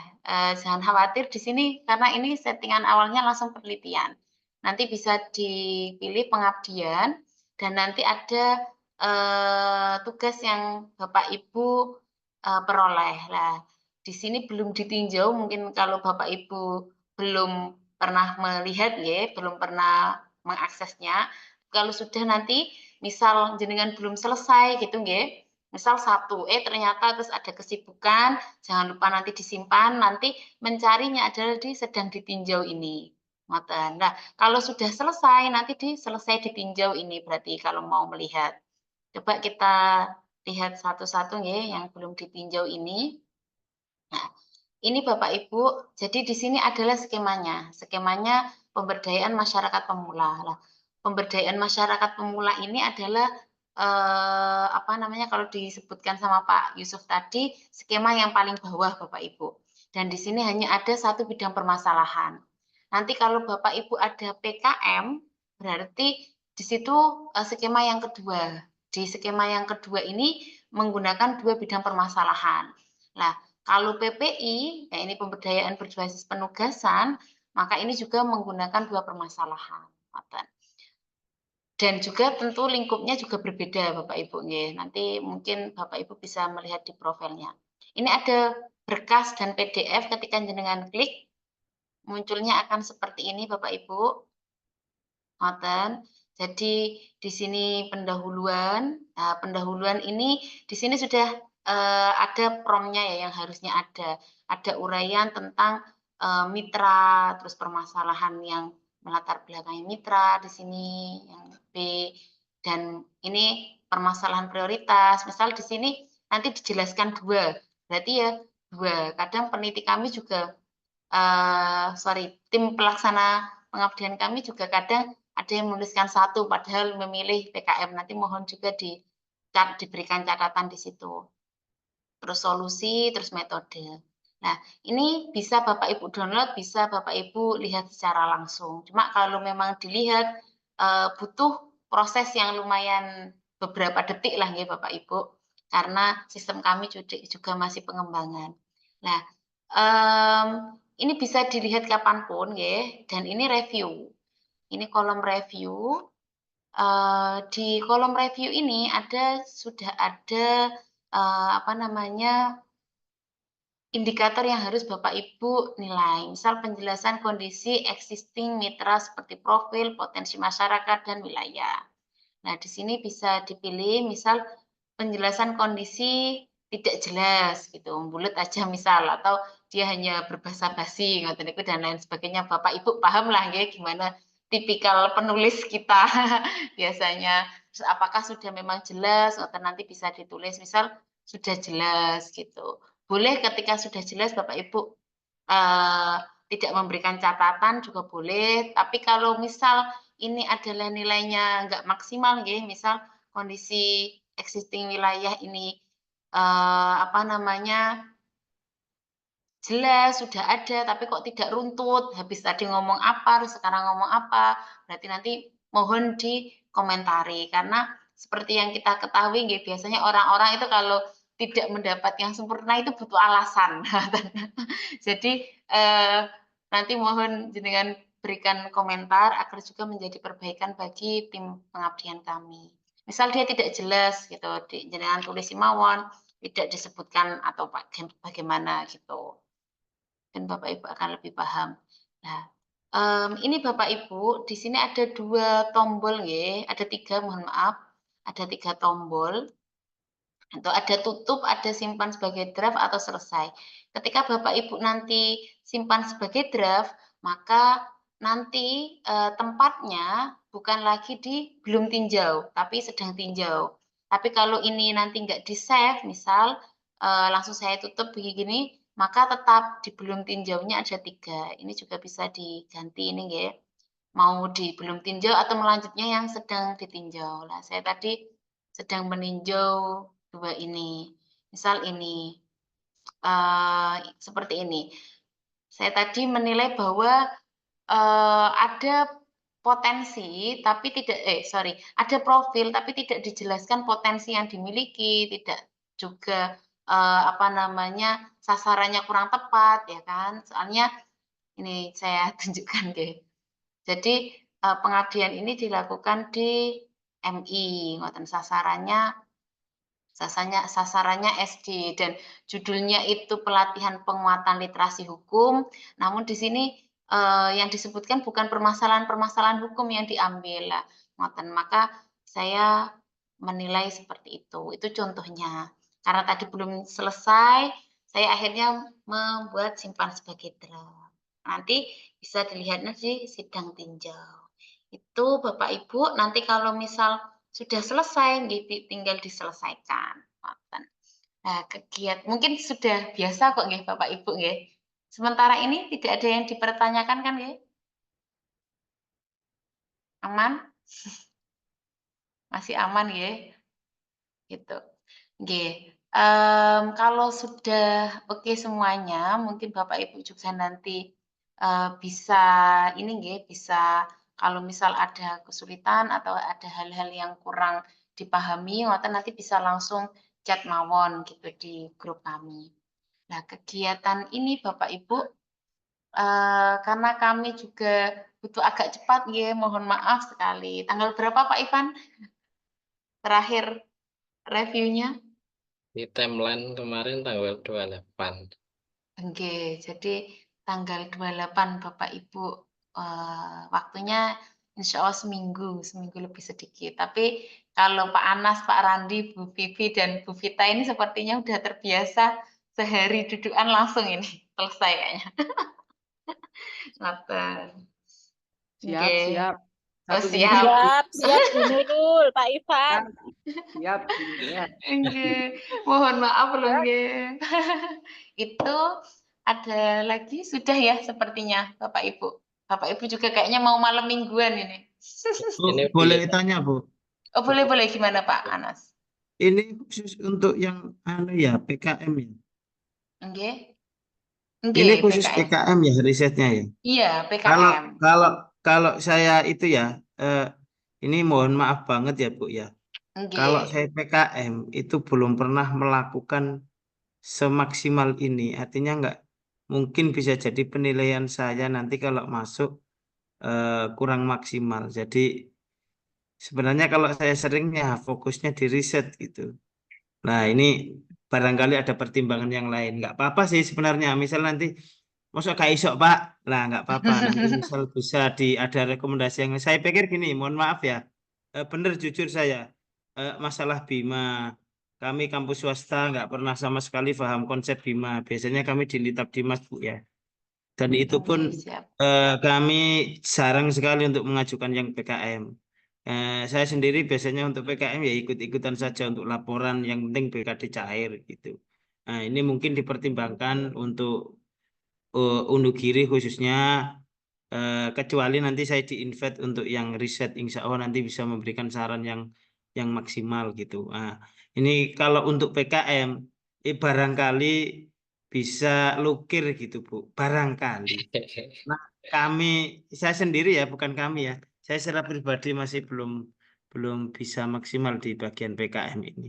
jangan khawatir di sini karena ini settingan awalnya langsung penelitian. Nanti bisa dipilih pengabdian dan nanti ada tugas yang Bapak Ibu peroleh. Nah, di sini belum ditinjau, mungkin kalau Bapak Ibu belum pernah melihat ya, belum pernah mengaksesnya. Kalau sudah nanti misal jenengan belum selesai gitu nggih. Misal Sabtu, ternyata terus ada kesibukan, jangan lupa nanti disimpan, nanti mencarinya adalah di sedang ditinjau ini. Ngoten. Nah, kalau sudah selesai nanti selesai ditinjau ini berarti kalau mau melihat. Coba kita lihat satu-satu nggih yang belum ditinjau ini. Nah, ini Bapak Ibu, jadi di sini adalah skemanya. Skemanya pemberdayaan masyarakat pemula. Nah, pemberdayaan masyarakat pemula ini adalah kalau disebutkan sama Pak Yusuf tadi, skema yang paling bawah Bapak Ibu. Dan di sini hanya ada satu bidang permasalahan. Nanti kalau Bapak Ibu ada PKM, berarti di situ skema yang kedua. Di skema yang kedua ini menggunakan dua bidang permasalahan. Nah, kalau PPI, ya ini pemberdayaan berbasis penugasan, maka ini juga menggunakan dua permasalahan. Dan juga tentu lingkupnya juga berbeda Bapak Ibu. Nanti mungkin Bapak Ibu bisa melihat di profilnya. Ini ada berkas dan PDF ketika jenengan klik, munculnya akan seperti ini Bapak Ibu. Jadi di sini pendahuluan. Nah, pendahuluan ini di sini sudah ada promnya ya yang harusnya ada. Ada uraian tentang mitra, terus permasalahan yang melatar belakangi mitra di sini yang B, dan ini permasalahan prioritas. Misal di sini nanti dijelaskan 2, berarti ya 2. Kadang peneliti kami juga, tim pelaksana pengabdian kami juga kadang ada yang menuliskan 1 padahal memilih PKM. Nanti mohon juga diberikan catatan di situ. Terus solusi, terus metode. Nah, ini bisa Bapak Ibu download, bisa Bapak Ibu lihat secara langsung. Cuma kalau memang dilihat butuh proses yang lumayan beberapa detik lah ya Bapak Ibu, karena sistem kami juga masih pengembangan. Nah, ini bisa dilihat kapanpun ya, dan ini review. Ini kolom review. Di kolom review ini sudah ada indikator yang harus Bapak Ibu nilai. Misal penjelasan kondisi existing mitra seperti profil, potensi masyarakat, dan wilayah. Nah, di sini bisa dipilih misal penjelasan kondisi tidak jelas gitu, bulat aja misal, atau dia hanya berbahasa basi dan lain sebagainya. Bapak Ibu paham lah ya gimana tipikal penulis kita biasanya. Terus apakah sudah memang jelas atau nanti bisa ditulis misal sudah jelas gitu. Boleh ketika sudah jelas Bapak Ibu tidak memberikan catatan juga boleh, tapi kalau misal ini adalah nilainya nggak maksimal ya, misal kondisi existing wilayah ini jelas sudah ada tapi kok tidak runtut, habis tadi ngomong apa, sekarang ngomong apa, berarti nanti mohon dikomentari, karena seperti yang kita ketahui biasanya orang-orang itu kalau tidak mendapat yang sempurna itu butuh alasan. Jadi nanti mohon jenengan berikan komentar agar juga menjadi perbaikan bagi tim pengabdian kami. Misal dia tidak jelas gitu, jenengan tulis mawon, tidak disebutkan atau bagaimana gitu. Dan Bapak Ibu akan lebih paham. Nah, ini Bapak Ibu, di sini ada 2 tombol ya, ada 3 mohon maaf, ada 3 tombol. Itu ada tutup, ada simpan sebagai draft atau selesai. Ketika Bapak Ibu nanti simpan sebagai draft, maka nanti tempatnya bukan lagi di belum tinjau, tapi sedang tinjau. Tapi kalau ini nanti nggak di-save, misal langsung saya tutup begini, maka tetap di belum tinjaunya ada 3. Ini juga bisa diganti ini ya. Mau di belum tinjau atau melanjutnya yang sedang ditinjau. Nah, saya tadi sedang meninjau 2 ini. Misal ini, seperti ini. Saya tadi menilai bahwa ada potensi tapi tidak, ada profil tapi tidak dijelaskan potensi yang dimiliki, tidak juga sasarannya kurang tepat ya kan. Soalnya ini saya tunjukkan deh. Jadi pengabdian ini dilakukan di MI, ngoten sasarannya SD dan judulnya itu pelatihan penguatan literasi hukum. Namun di sini yang disebutkan bukan permasalahan-permasalahan hukum yang diambil lah, ngoten. Maka saya menilai seperti itu. Itu contohnya. Karena tadi belum selesai, saya akhirnya membuat simpan sebagai draft. Nanti bisa dilihatnya di sidang tinjau. Itu Bapak Ibu, nanti kalau misal sudah selesai, tinggal diselesaikan. Nah, kegiatan mungkin sudah biasa kok nggih Bapak Ibu nggih. Sementara ini tidak ada yang dipertanyakan kan nggih? Aman? Masih aman nggih? Gitu. Nggih. Kalau sudah oke semuanya, mungkin Bapak Ibu juga nanti bisa ini nggih, bisa kalau misal ada kesulitan atau ada hal-hal yang kurang dipahami, ngoten nanti bisa langsung chat mawon gitu di grup kami. Nah, kegiatan ini Bapak Ibu, karena kami juga butuh agak cepat nggih, mohon maaf sekali. Tanggal berapa Pak Ivan? Terakhir reviewnya? Di timeline kemarin tanggal 28. Oke, jadi tanggal 28 Bapak Ibu, waktunya insya Allah seminggu lebih sedikit. Tapi kalau Pak Anas, Pak Randi, Bu Vivi, dan Bu Vita ini sepertinya udah terbiasa sehari dudukan langsung ini selesai kayaknya. Ngoten. Siap, siap. Oh, Satu siap. minggu. Siap Bu Nurul, Pak Ivan. Siap. Ya. Nggih, mohon maaf loh nggih. Itu ada lagi sudah ya sepertinya Bapak Ibu. Bapak Ibu juga kayaknya mau malam mingguan ini. Oh, Ini boleh belum. tanya, Bu. Oh, boleh gimana Pak Anas? Ini khusus untuk yang ya PKM ya. Nggih. Ini Nggih, khusus PKM. PKM ya risetnya ya. Iya, Kalau PKM. kalau kalau saya itu ya, ini mohon maaf banget ya Bu ya. Kalau Nggih. saya PKM itu belum pernah melakukan semaksimal ini. Artinya nggak mungkin bisa jadi penilaian saya nanti kalau masuk kurang maksimal. Jadi sebenarnya kalau saya seringnya fokusnya di riset gitu. Nah ini barangkali ada pertimbangan yang lain. Nggak apa-apa sih sebenarnya. Misal nanti masuk gak isok Pak, lah nggak apa-apa. Nanti misal bisa ada rekomendasi yang saya pikir gini. Mohon maaf ya, bener jujur saya masalah Bima. Kami kampus swasta nggak pernah sama sekali paham konsep Bima. Biasanya kami di Litap Dimas Bu ya. Dan itu pun Nggih, siap. kami jarang sekali untuk mengajukan yang PKM. Saya sendiri biasanya untuk PKM ya ikut-ikutan saja untuk laporan, yang penting BKD cair gitu. Nah, ini mungkin dipertimbangkan untuk Unugiri khususnya, kecuali nanti saya di-invite untuk yang riset, insya Allah nanti bisa memberikan saran yang maksimal gitu. Nah, ini kalau untuk PKM, barangkali bisa lukir gitu Bu, barangkali. Nah, saya sendiri ya, bukan kami ya. Saya secara pribadi masih belum bisa maksimal di bagian PKM ini.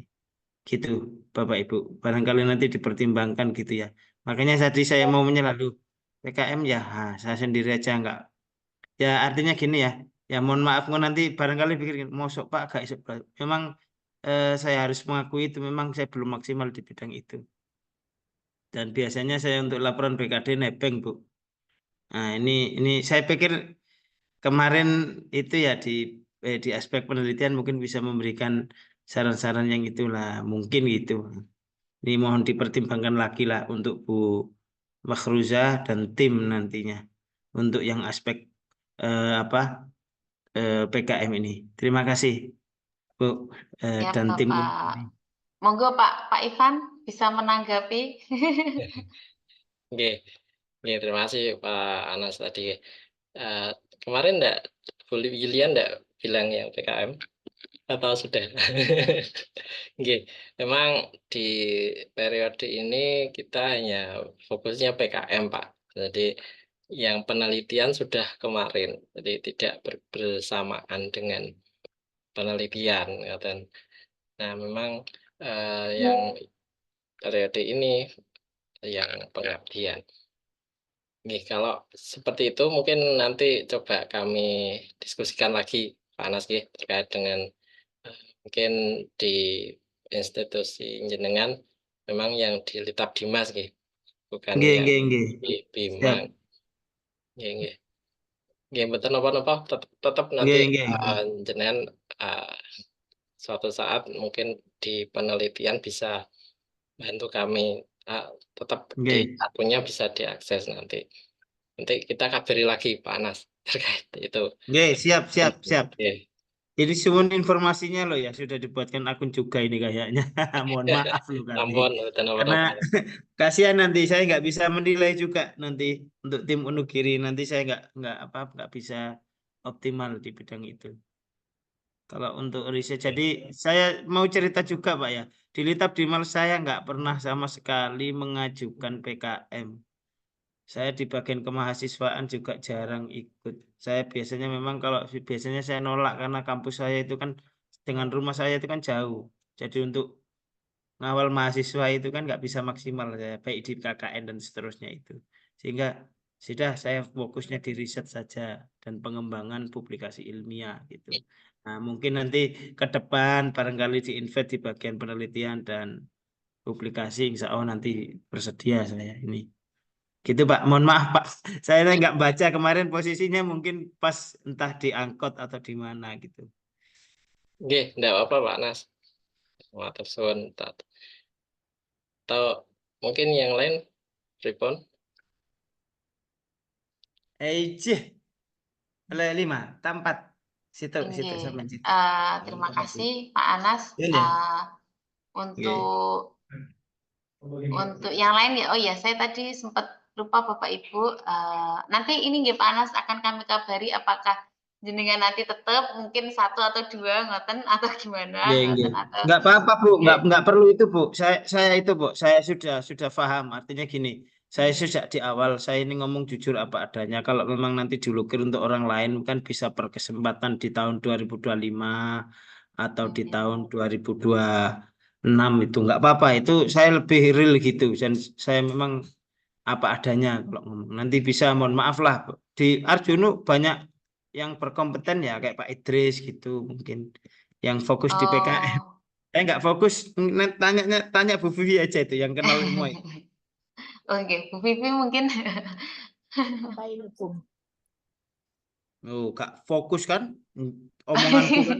Gitu, Bapak Ibu. Barangkali nanti dipertimbangkan gitu ya. Makanya tadi saya mau menyelalu PKM ya, saya sendiri aja enggak. Ya artinya gini ya. Ya mohon maaf nanti barangkali pikir mosok Pak gak iso. Memang saya harus mengakui itu memang saya belum maksimal di bidang itu. Dan biasanya saya untuk laporan BKD nebeng, Bu. Nah, ini saya pikir kemarin itu ya di aspek penelitian mungkin bisa memberikan saran-saran yang itulah mungkin gitu. Ini mohon dipertimbangkan lagi lah untuk Bu Makhruza dan tim nantinya untuk yang aspek apa PKM ini. Terima kasih Bu Ya, dan tim Bapak. ini. Monggo Pak Ivan bisa menanggapi. Oke, oke, terima kasih Pak Anas tadi. Eh, kemarin enggak Bu Yulian enggak bilang yang PKM atau sudah? Oke, memang di periode ini kita hanya fokusnya PKM Pak. Jadi yang penelitian sudah kemarin, jadi tidak bersamaan dengan penelitian. Dan nah memang yang periode ini yang pengabdian. Nih, kalau seperti itu mungkin nanti coba kami diskusikan lagi Pak Anas nggih, terkait dengan mungkin di institusi jenengan memang yang di Litap Dimas nggih, bukan Nggih, yang nggih, nggih. di Bima. Siap. Nggih, nggih. Nggih, mboten napa-napa, tetap nanti Nggih, nggih. jenengan suatu saat mungkin di penelitian bisa bantu kami, tetap di Nggih. akunnya bisa diakses nanti. Nanti kita kabari lagi Pak Anas terkait itu. Nggih, siap, siap. Oke. Jadi semua informasinya loh ya sudah dibuatkan akun juga ini kayaknya. Mohon maaf loh kami. Ampun, mboten Karena napa-napa. kasihan nanti saya nggak bisa menilai juga nanti untuk tim Unugiri nanti saya nggak bisa optimal di bidang itu. Kalau untuk riset, jadi saya mau cerita juga Pak ya. Di Litap Dimal saya nggak pernah sama sekali mengajukan PKM. Saya di bagian kemahasiswaan juga jarang ikut. Saya biasanya memang kalau biasanya saya nolak karena kampus saya itu kan dengan rumah saya itu kan jauh. Jadi untuk ngawal mahasiswa itu kan nggak bisa maksimal saya baik di KKN dan seterusnya itu. Sehingga sudah saya fokusnya di riset saja dan pengembangan publikasi ilmiah gitu. Nah, mungkin nanti ke depan barangkali di-invite di bagian penelitian dan publikasi, insya Allah nanti bersedia saya ini. Gitu Pak, mohon maaf Pak. Saya nggak baca kemarin posisinya mungkin pas entah di angkot atau di mana gitu. Nggih, ndak apa-apa Pak Anas. Matur suwun. Atau mungkin yang lain pripun? Ejih, oleh 5, tampat. Situ Nggih. sampean situ. Terima Terima kasih. kasih Pak Anas Ya, ya. Nggih. untuk yang lain ya. Oh ya, saya tadi sempat lupa Bapak Ibu. Nanti ini nggih Pak Anas akan kami kabari apakah jenengan nanti tetap mungkin 1 atau 2 ngoten atau gimana Nggih, nggih. ngoten atau Enggak apa-apa, Bu. nggih. Enggak perlu itu, Bu. Saya itu, Bu. Saya sudah paham. Artinya gini, saya sejak di awal saya ini ngomong jujur apa adanya. Kalau memang nanti diukir untuk orang lain kan bisa berkesempatan di tahun 2025 atau di tahun 2026 itu enggak apa-apa. Itu saya lebih real gitu. Dan saya memang apa adanya kalau ngomong. Nanti bisa mohon maaf lah, Bu. Di Arjuno banyak yang berkompeten ya kayak Pak Idris gitu mungkin yang fokus di PKM. Oh. Saya nggak fokus tanya Bu Vivi aja itu yang kenal Moy. Oke, Bu Vivi mungkin Apa ini, Bung? Oh, Kak fokus kan omonganku kan.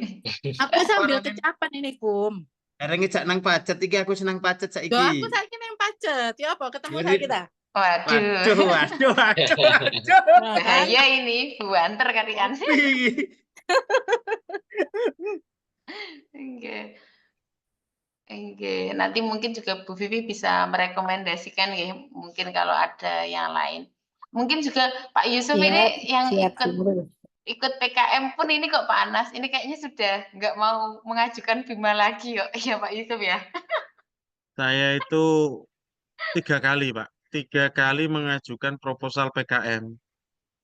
Aku sambil kecapan ini, Bum. Areng ngejak nang pacet iki aku senang pacet Yo, saiki. aku saiki nang pacet. Ya apa ketemu Ini- saya kita? waduh. Waduh. Nah, kan? Bahaya ini, buanter kalian. Oke. Oke, nanti mungkin juga Bu Vivi bisa merekomendasikan ya, mungkin kalau ada yang lain. Mungkin juga Pak Yusuf ini yang ikut PKM pun ini kok Pak Anas, ini kayaknya sudah nggak mau mengajukan Bima lagi kok, ya Pak Yusuf ya. Saya itu 3 kali, Pak. 3 kali mengajukan proposal PKM.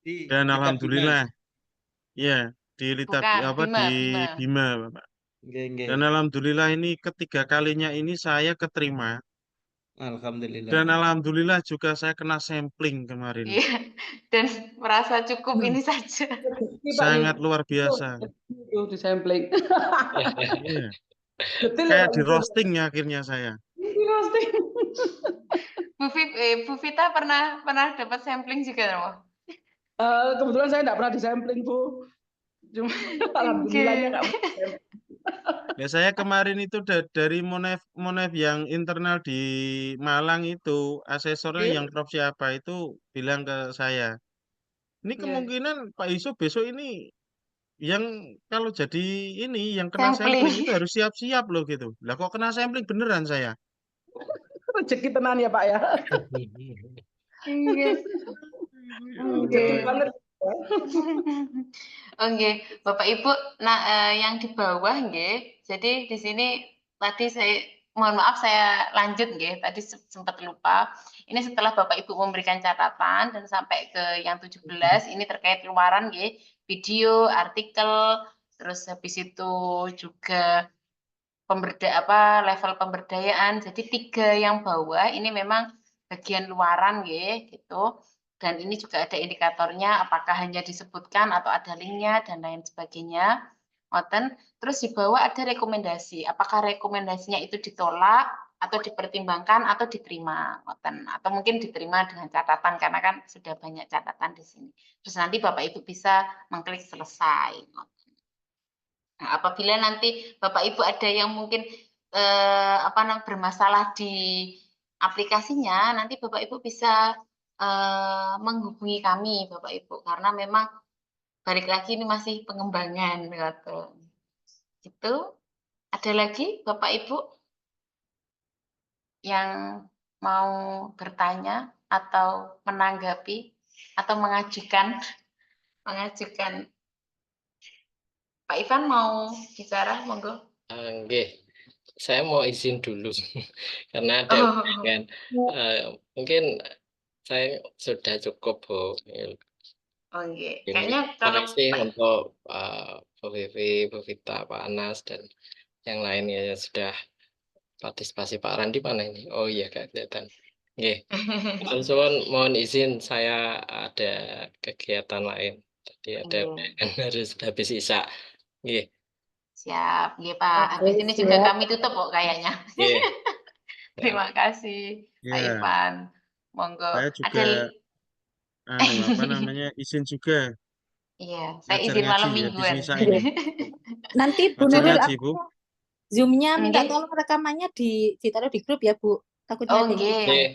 Dan Kitab alhamdulillah, ya di Bukan, Bima. Bima, Bapak. Nggih. Dan alhamdulillah ini ketiga kalinya ini saya keterima. Alhamdulillah. Dan alhamdulillah juga saya kena sampling kemarin. Iya, dan merasa cukup ini saja. Sangat luar biasa. Itu di sampling. Iya. Betul Kayak Pak di Yusuf. roasting ya akhirnya saya. Di roasting. Bu Vita pernah dapat sampling juga loh. Kebetulan saya enggak pernah di sampling, Bu. Cuma alhamdulillahnya enggak pernah di sampling. Ya saya kemarin itu dari Monef yang internal di Malang itu, asesornya Oke. yang Prof siapa itu bilang ke saya, ini Iya. kemungkinan Pak Yusuf besok ini yang kalau jadi ini yang kena Sampling. sampling itu harus siap-siap loh gitu. Lah kok kena sampling beneran saya? Rezeki tenan ya, Pak ya. Iya. Rezeki banget. Oke, Bapak Ibu, nah yang di bawah nggih. Jadi di sini tadi saya mohon maaf saya lanjut nggih, tadi sempat lupa. Ini setelah Bapak Ibu memberikan catatan dan sampai ke yang 17 ini terkait luaran nggih, video, artikel, terus habis itu juga level pemberdayaan. Jadi 3 yang bawah ini memang bagian luaran nggih gitu. Dan ini juga ada indikatornya apakah hanya disebutkan atau ada linknya dan lain sebagainya. Ngoten. Terus di bawah ada rekomendasi. Apakah rekomendasinya itu ditolak atau dipertimbangkan atau diterima. Ngoten. Atau mungkin diterima dengan catatan karena kan sudah banyak catatan di sini. Terus nanti Bapak Ibu bisa mengklik selesai. Ngoten. Nah, apabila nanti Bapak Ibu ada yang mungkin bermasalah di aplikasinya, nanti Bapak Ibu bisa menghubungi kami Bapak Ibu karena memang balik lagi ini masih pengembangan gitu. Gitu. Ada lagi Bapak Ibu yang mau bertanya atau menanggapi atau mengajukan Pak Ivan mau bicara, monggo. Nggih, saya mau izin dulu karena ada kan mungkin saya sudah cukup, Bu. Oke, Ini kayaknya terima kalau kasih untuk Bu Vivi, Bu Vita, Pak Anas dan yang lainnya yang sudah partisipasi. Pak Randi mana ini? Oh iya, Kak kelihatan. Nggih. Teman-teman mohon izin saya ada kegiatan lain. Jadi ada harus habis isya. Nggih. Siap, nggih Pak. Habis ini juga kami tutup kok kayaknya. Nggih. Terima kasih Pak Iya. Ivan. Monggo. Saya juga izin juga Iya, saya ngajar izin malam ngaji ya di mingguan. Misa ini. Nanti Bu Ngajar Nurul ngaji, Bu. Zoom-nya minta Nggih. tolong rekamannya ditaruh di grup ya, Bu. Takutnya Oh, ada yang nggih. Nggih.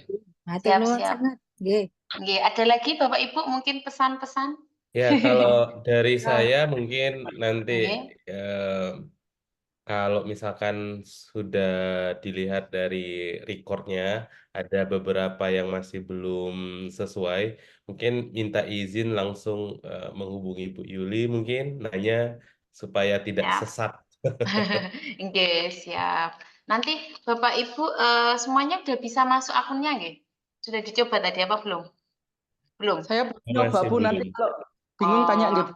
Nah, Siap, nuwun siap. sangat. Nggih. Nggih, ada lagi Bapak Ibu mungkin pesan-pesan? Ya, kalau dari saya mungkin nanti Nggih, eh, kalau misalkan sudah dilihat dari recordnya, ada beberapa yang masih belum sesuai, mungkin minta izin langsung menghubungi Bu Yuli mungkin nanya supaya tidak siap. sesat. Nggih, siap. Nanti Bapak Ibu semuanya udah bisa masuk akunnya nggih? Sudah dicoba tadi apa belum? Belum? Saya belum nyoba Masih Bu, nanti belum. kalau bingung tanya Oh, nggih.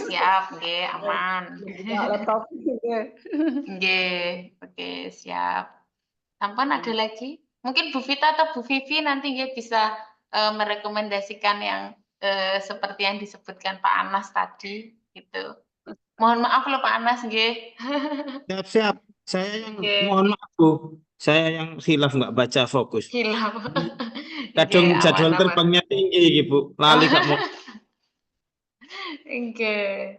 siap, nggih, aman. Belum buka laptop. Oke. Nggih, oke, siap. Sampun ada lagi? Mungkin Bu Vita atau Bu Vivi nanti nggih bisa merekomendasikan yang seperti yang disebutkan Pak Anas tadi, gitu. Mohon maaf loh Pak Anas nggih. Siap-siap. Saya yang Nggih, mohon maaf Bu, saya yang hilaf nggak baca fokus. hilaf. Kadang Nggih, jadwal aman-aman. terbangnya tinggi Ibu, lali kak mau. Nggih,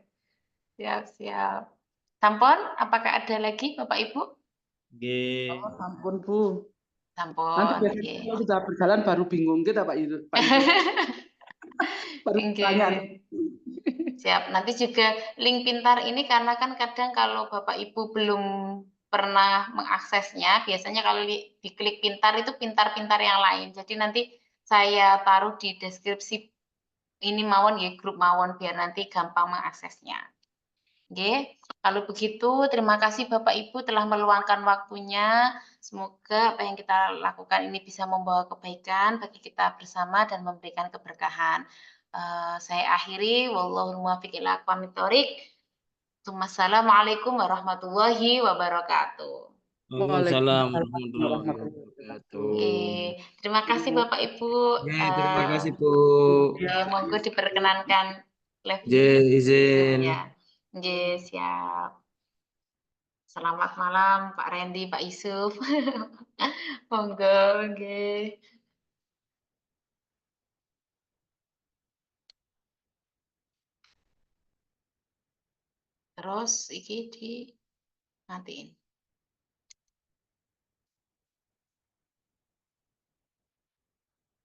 siap-siap. Sampun, apakah ada lagi Bapak Ibu? Nggih. Oh, ampun Bu. Nanti Sampun, biasanya nggih. kalau sudah berjalan baru bingung kita Pak Yusuf. Baru tanya. Nggih. Siap, nanti juga link pintar ini karena kan kadang kalau Bapak Ibu belum pernah mengaksesnya, biasanya kalau diklik pintar itu pintar-pintar yang lain. Jadi nanti saya taruh di deskripsi ini mawon ya, grup mawon biar nanti gampang mengaksesnya. Oke, kalau begitu terima kasih Bapak Ibu telah meluangkan waktunya. Semoga apa yang kita lakukan ini bisa membawa kebaikan bagi kita bersama dan memberikan keberkahan. Saya akhiri, wallahul muwaffiq ila aqwamit thoriq. Assalamualaikum warahmatullahi wabarakatuh. Waalaikumsalam Waalaikumsalam warahmatullahi warahmatullahi wabarakatuh. Terima kasih Bapak Ibu. Terima kasih Bu. Monggo diperkenankan live Izin. ya. Siap. Selamat malam Pak Randy, Pak Yusuf. Monggo, nggih. Terus iki dimatiin.